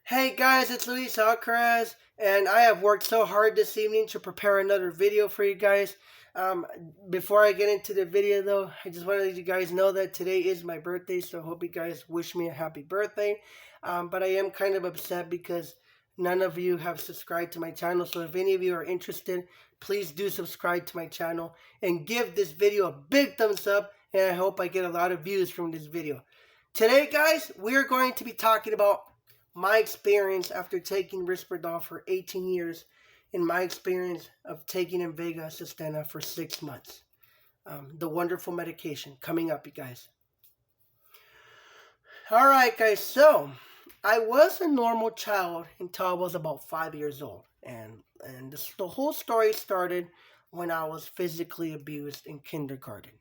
Hey guys, it's Luis Alcaraz, and I have worked so hard this evening to prepare another video for you guys. Um, Before I get into the video though, I just want to let you guys know that today is my birthday, so I hope you guys wish me a happy birthday. But I am kind of upset because none of you have subscribed to my channel, so if any of you are interested, please do subscribe to my channel and give this video a big thumbs up, and I hope I get a lot of views from this video. Today, guys, we are going to be talking about my experience after taking risperdal for 18 years and my experience of taking invega sustena for 6 months. The wonderful medication coming up, you guys. All right, guys, so I was a normal child until I was about 5 years old, and the whole story started when I was physically abused in kindergarten.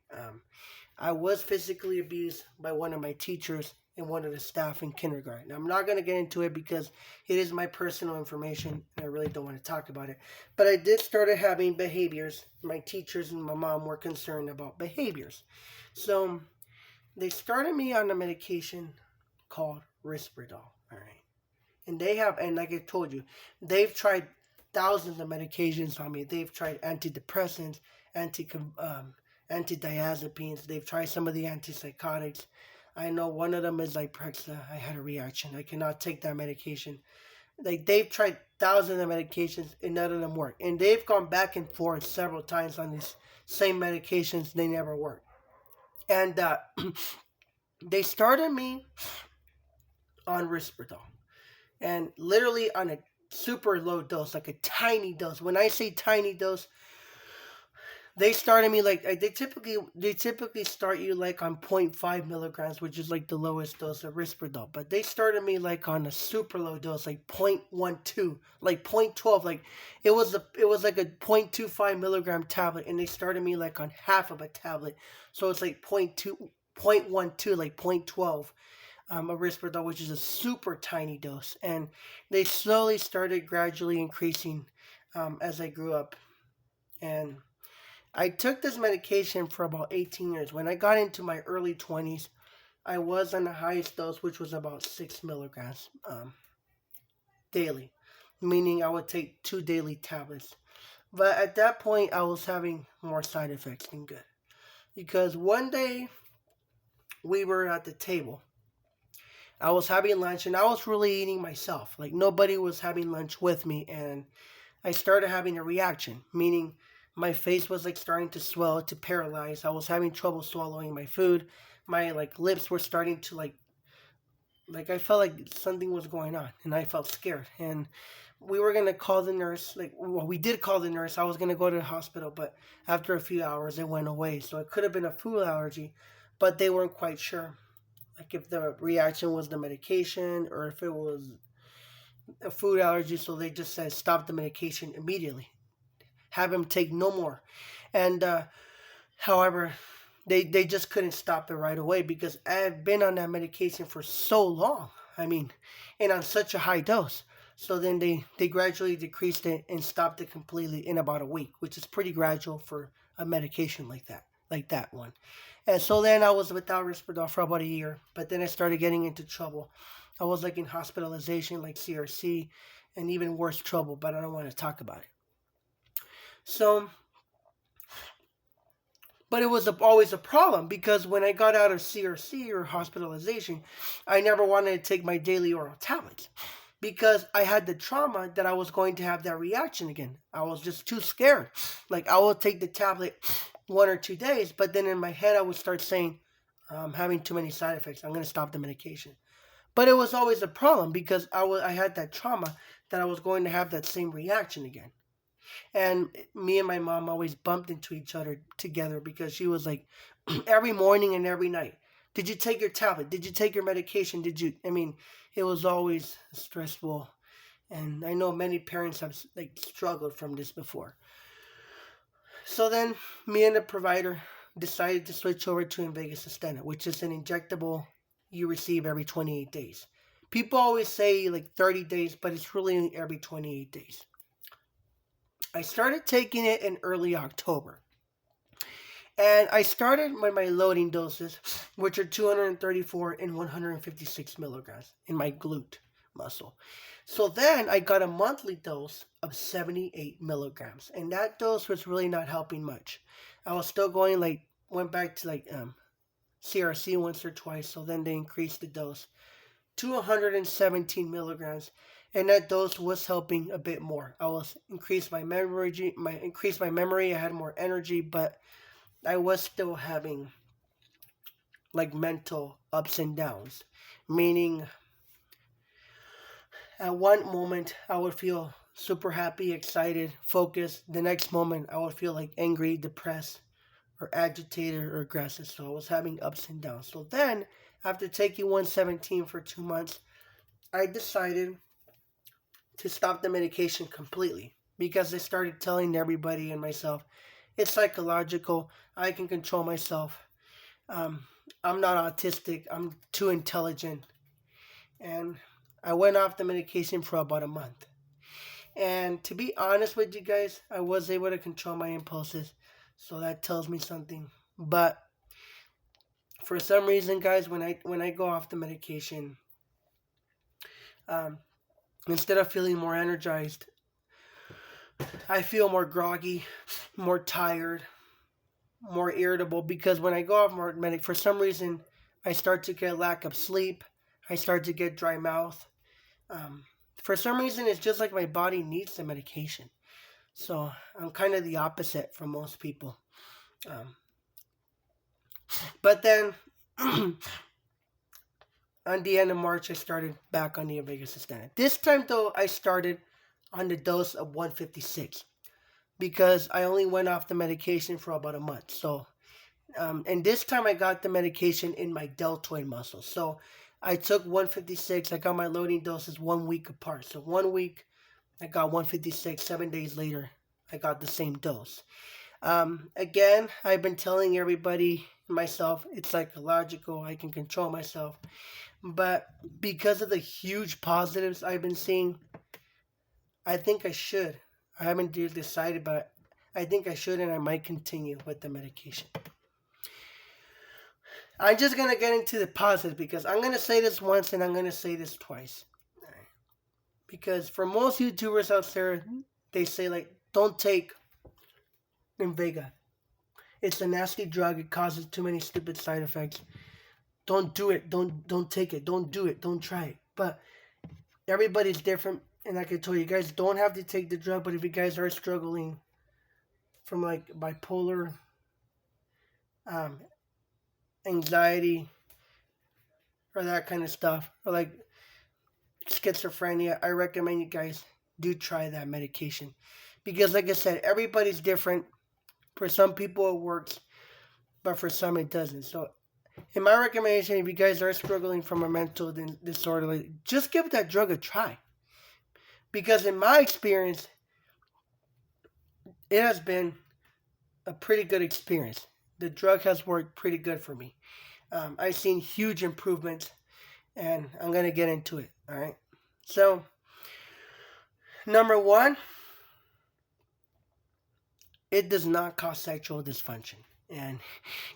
I was physically abused by one of my teachers and one of the staff in kindergarten. Now, I'm not going to get into it because it is my personal information and I really don't want to talk about it. But I did start having behaviors. My teachers and my mom were concerned about behaviors. So they started me on a medication called risperdal. All right. And like I told you, they've tried thousands of medications on me. They've tried antidepressants, antidiazepines. They've tried some of the antipsychotics. I know one of them is Zyprexa. I had a reaction. I cannot take that medication. Like they've tried thousands of medications and none of them work. And they've gone back and forth several times on these same medications. They never work. And they started me on risperdal, and literally on a super low dose, like a tiny dose. When I say tiny dose, they started me like they typically start you like on 0.5 milligrams, which is like the lowest dose of risperdal. But they started me like on a super low dose, like 0.12, like 0.12, like it was like a 0.25 milligram tablet, and they started me like on half of a tablet, so it's like 0.12, like 0.12. A risperdal, which is a super tiny dose, and they slowly started gradually increasing as I grew up. And I took this medication for about 18 years. When I got into my early 20s, I was on the highest dose, which was about 6 milligrams daily, meaning I would take 2 daily tablets. But at that point, I was having more side effects than good. Because one day we were at the table. I was having lunch and I was really eating myself. Like nobody was having lunch with me, and I started having a reaction, meaning my face was like starting to swell, to paralyze. I was having trouble swallowing my food. My like lips were starting to like I felt like something was going on, and I felt scared. And we were gonna call the nurse. We did call the nurse. I was gonna go to the hospital, but after a few hours, it went away. So it could have been a food allergy, but they weren't quite sure, like if the reaction was the medication or if it was a food allergy. So they just said stop the medication immediately, have him take no more. And however, they just couldn't stop it right away because I've been on that medication for so long. I mean, and on such a high dose. So then they gradually decreased it and stopped it completely in about a week, which is pretty gradual for a medication like that one. And so then I was without risperdal for about a year, but then I started getting into trouble. I was like in hospitalization, like CRC, and even worse trouble, but I don't want to talk about it. So, but it was always a problem because when I got out of CRC or hospitalization, I never wanted to take my daily oral tablets because I had the trauma that I was going to have that reaction again. I was just too scared. Like I will take the tablet 1 or 2 days, but then in my head I would start saying, I'm having too many side effects. I'm going to stop the medication. But it was always a problem because I had that trauma that I was going to have that same reaction again. And me and my mom always bumped into each other together because she was like, every morning and every night, did you take your tablet? Did you take your medication? I mean, it was always stressful. And I know many parents have like struggled from this before. So then me and the provider decided to switch over to invega sustena, which is an injectable you receive every 28 days. People always say like 30 days, but it's really every 28 days. I started taking it in early October. And I started my loading doses, which are 234 and 156 milligrams in my glute, muscle. So then I got a monthly dose of 78 milligrams, and that dose was really not helping much. I was still going went back to CRC once or twice, so then they increased the dose to 117 milligrams, and that dose was helping a bit more. I was increased my memory. I had more energy, but I was still having mental ups and downs, meaning at one moment I would feel super happy, excited, focused. The next moment I would feel angry, depressed, or agitated or aggressive. So I was having ups and downs. So then, after taking 117 for 2 months, I decided to stop the medication completely because I started telling everybody and myself, it's psychological. I can control myself. I'm not autistic. I'm too intelligent. And I went off the medication for about a month. And to be honest with you guys, I was able to control my impulses. So that tells me something. But for some reason, guys, when I go off the medication, um, instead of feeling more energized, I feel more groggy, more tired, more irritable. Because when I go off more for some reason, I start to get lack of sleep. I start to get dry mouth. For some reason, it's just like my body needs the medication. So I'm kind of the opposite from most people. But then, on the end of March, I started back on the invega sustena. This time, though, I started on the dose of 156 because I only went off the medication for about a month. So, and this time I got the medication in my deltoid muscle. So I took 156. I got my loading doses 1 week apart. So 1 week, I got 156. 7 days later, I got the same dose. Again, I've been telling everybody, myself, it's psychological. I can control myself. But because of the huge positives I've been seeing, I think I should. I haven't decided, but I think I should, and I might continue with the medication. I'm just going to get into the positive because I'm going to say this once and I'm going to say this twice. Because for most YouTubers out there, they say, don't take invega. It's a nasty drug. It causes too many stupid side effects. Don't do it. Don't take it. Don't do it. Don't try it. But everybody's different. And like I told you, guys don't have to take the drug. But if you guys are struggling from bipolar, anxiety, or that kind of stuff, or schizophrenia, I recommend you guys do try that medication. Because like I said, everybody's different. For some people it works, but for some it doesn't. So in my recommendation, if you guys are struggling from a mental disorder, just give that drug a try. Because in my experience, it has been a pretty good experience. The drug has worked pretty good for me. I've seen huge improvements, and I'm going to get into it, all right? So, number one, it does not cause sexual dysfunction. And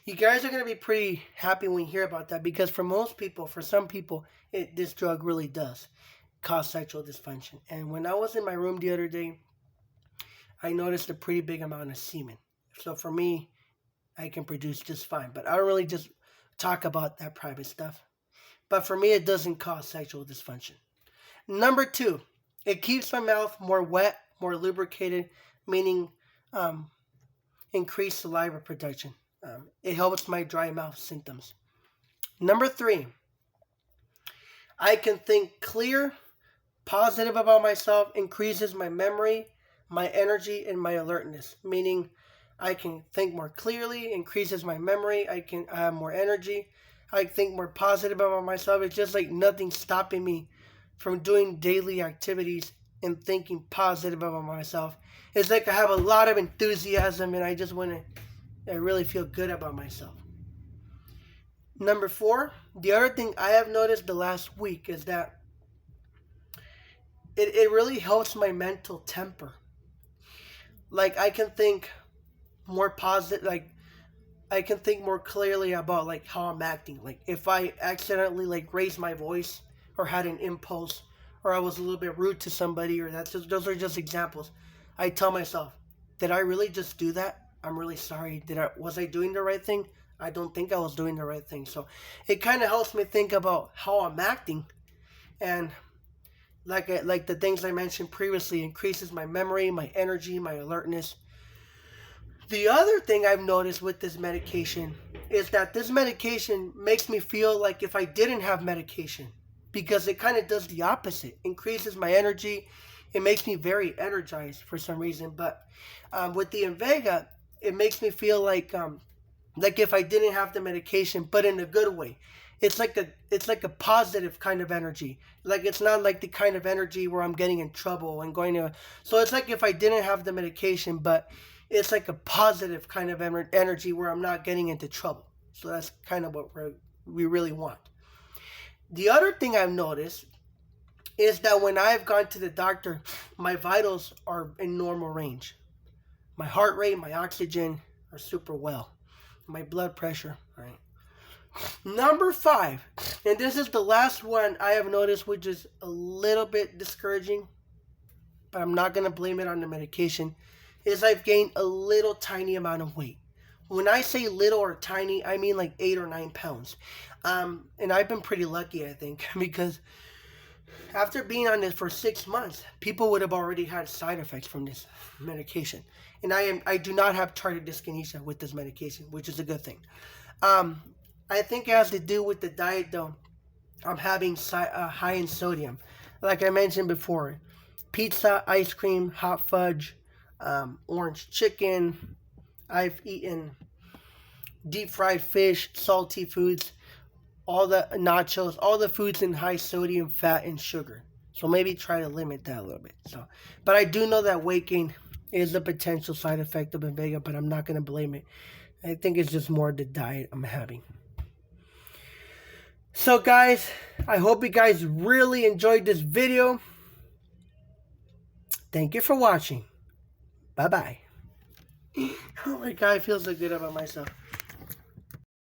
you guys are going to be pretty happy when you hear about that because for some people, this drug really does cause sexual dysfunction. And when I was in my room the other day, I noticed a pretty big amount of semen. So for me, I can produce just fine. But I don't really just talk about that private stuff. But for me, it doesn't cause sexual dysfunction. Number two, it keeps my mouth more wet, more lubricated, meaning increased saliva production. It helps my dry mouth symptoms. Number three, I can think clear, positive about myself, increases my memory, my energy, and my alertness. Meaning, I can think more clearly, increases my memory, I have more energy, I think more positive about myself. It's just like nothing stopping me from doing daily activities and thinking positive about myself. It's like I have a lot of enthusiasm and I really feel good about myself. Number four, the other thing I have noticed the last week is that it really helps my mental temper. I can think more positive, I can think more clearly about how I'm acting. If I accidentally raise my voice or had an impulse or I was a little bit rude to somebody, or those are just examples. I tell myself, did I really just do that? I'm really sorry. Was I doing the right thing? I don't think I was doing the right thing. So it kind of helps me think about how I'm acting, and like the things I mentioned previously, increases my memory, my energy, my alertness. The other thing I've noticed with this medication is that this medication makes me feel like if I didn't have medication, because it kind of does the opposite, increases my energy. It makes me very energized for some reason. But with the invega, it makes me feel like if I didn't have the medication, but in a good way. It's like a positive kind of energy. Like, it's not like the kind of energy where I'm getting in trouble and going to. So it's like if I didn't have the medication, but it's like a positive kind of energy where I'm not getting into trouble. So that's kind of what we really want. The other thing I've noticed is that when I've gone to the doctor, my vitals are in normal range. My heart rate, my oxygen are super well. My blood pressure, right? Number 5, and this is the last one I have noticed, which is a little bit discouraging, but I'm not going to blame it on the medication, is I've gained a little tiny amount of weight. When I say little or tiny, I mean like 8 or 9 pounds. And I've been pretty lucky, I think, because after being on this for 6 months, people would have already had side effects from this medication. And I do not have tardive dyskinesia with this medication, which is a good thing. I think it has to do with the diet, though. I'm having high in sodium. Like I mentioned before, pizza, ice cream, hot fudge, orange chicken. I've eaten deep fried fish, salty foods, all the nachos, all the foods in high sodium, fat, and sugar. So maybe try to limit that a little bit. But I do know that weight gain is a potential side effect of invega, but I'm not going to blame it. I think it's just more the diet I'm having. So guys, I hope you guys really enjoyed this video. Thank you for watching. Bye-bye. Oh my God, I feel so good about myself.